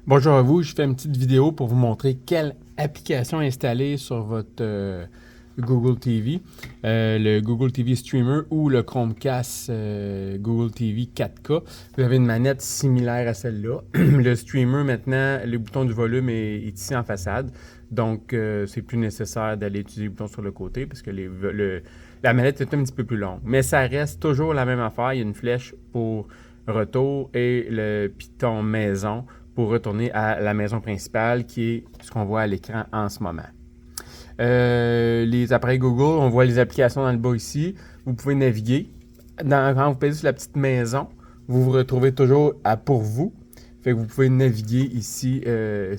Bonjour à vous, je fais une petite vidéo pour vous montrer quelle application installer sur votre Google TV, le Google TV Streamer ou le Chromecast Google TV 4K. Vous avez une manette similaire à celle-là. Le streamer maintenant, le bouton du volume est ici en façade, donc c'est plus nécessaire d'aller utiliser le bouton sur le côté parce que la manette est un petit peu plus longue. Mais ça reste toujours la même affaire, il y a une flèche pour retour et le piton maison pour retourner à la maison principale qui est ce qu'on voit à l'écran en ce moment. Les appareils Google, on voit les applications dans le bas ici. Vous pouvez naviguer. Quand vous pèsez sur la petite maison, vous vous retrouvez toujours à pour vous. Fait que vous pouvez naviguer ici,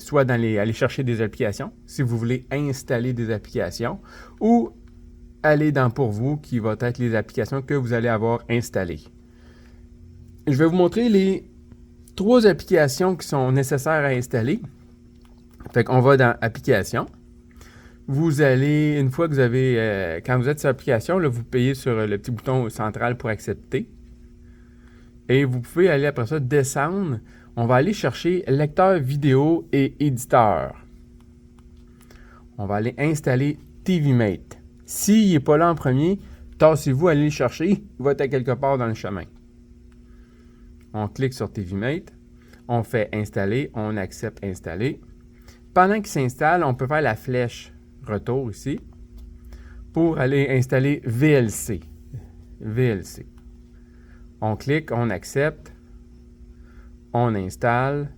soit aller chercher des applications, si vous voulez installer des applications, ou aller dans pour vous, qui va être les applications que vous allez avoir installées. Je vais vous montrer les 3 applications qui sont nécessaires à installer. Fait qu'on va dans Applications. Vous allez, une fois que vous avez, quand vous êtes sur l'application, là, vous payez sur le petit bouton central pour accepter. Et vous pouvez aller après ça descendre. On va aller chercher lecteur vidéo et éditeur. On va aller installer TVMate. S'il n'est pas là en premier, tassez-vous, allez le chercher. Il va être à quelque part dans le chemin. On clique sur TVMate. On fait installer. On accepte installer. Pendant qu'il s'installe, on peut faire la flèche retour ici pour aller installer VLC. VLC. On clique, on accepte, on installe.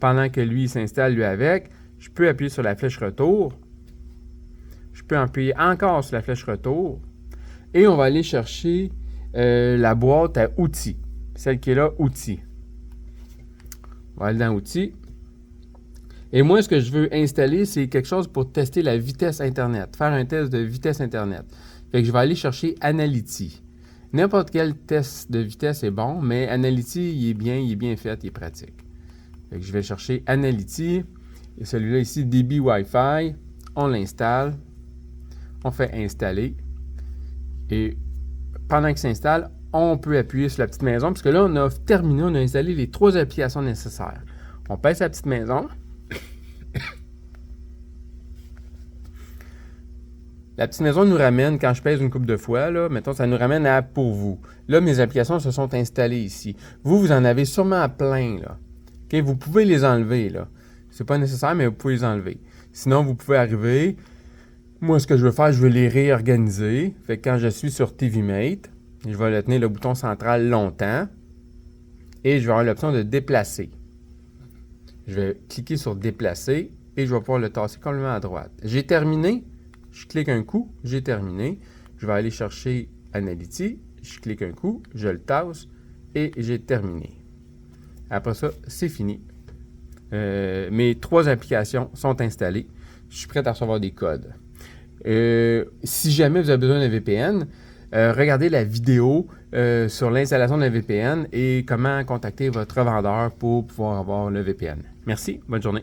Pendant que lui s'installe lui avec, je peux appuyer sur la flèche retour. Je peux appuyer encore sur la flèche retour. Et on va aller chercher la boîte à outils. Celle qui est là, outils. On va aller dans outils. Et moi, ce que je veux installer, c'est quelque chose pour tester la vitesse Internet. Faire un test de vitesse Internet. Fait que je vais aller chercher Analytics. N'importe quel test de vitesse est bon, mais Analytics, il est bien fait, il est pratique. Fait que je vais chercher Analytics. Et celui-là ici, DB Wi-Fi. On l'installe. On fait installer. Et pendant qu'il s'installe, on peut appuyer sur la petite maison, parce que là, on a terminé, on a installé les 3 applications nécessaires. On pèse la petite maison. La petite maison nous ramène, quand je pèse une couple de fois, là, mettons, ça nous ramène à pour vous. Là, mes applications se sont installées ici. Vous en avez sûrement plein, là. Okay? Vous pouvez les enlever, là. C'est pas nécessaire, mais vous pouvez les enlever. Sinon, vous pouvez arriver. Moi, ce que je veux faire, je veux les réorganiser. Fait que quand je suis sur TVMate, je vais tenir le bouton central longtemps. Et je vais avoir l'option de déplacer. Je vais cliquer sur déplacer et je vais pouvoir le tasser complètement à droite. J'ai terminé. Je clique un coup, j'ai terminé. Je vais aller chercher Analytics. Je clique un coup, je le tasse et j'ai terminé. Après ça, c'est fini. Mes 3 applications sont installées. Je suis prêt à recevoir des codes. Si jamais vous avez besoin d'un VPN, regardez la vidéo sur l'installation d'un VPN et comment contacter votre revendeur pour pouvoir avoir le VPN. Merci, bonne journée.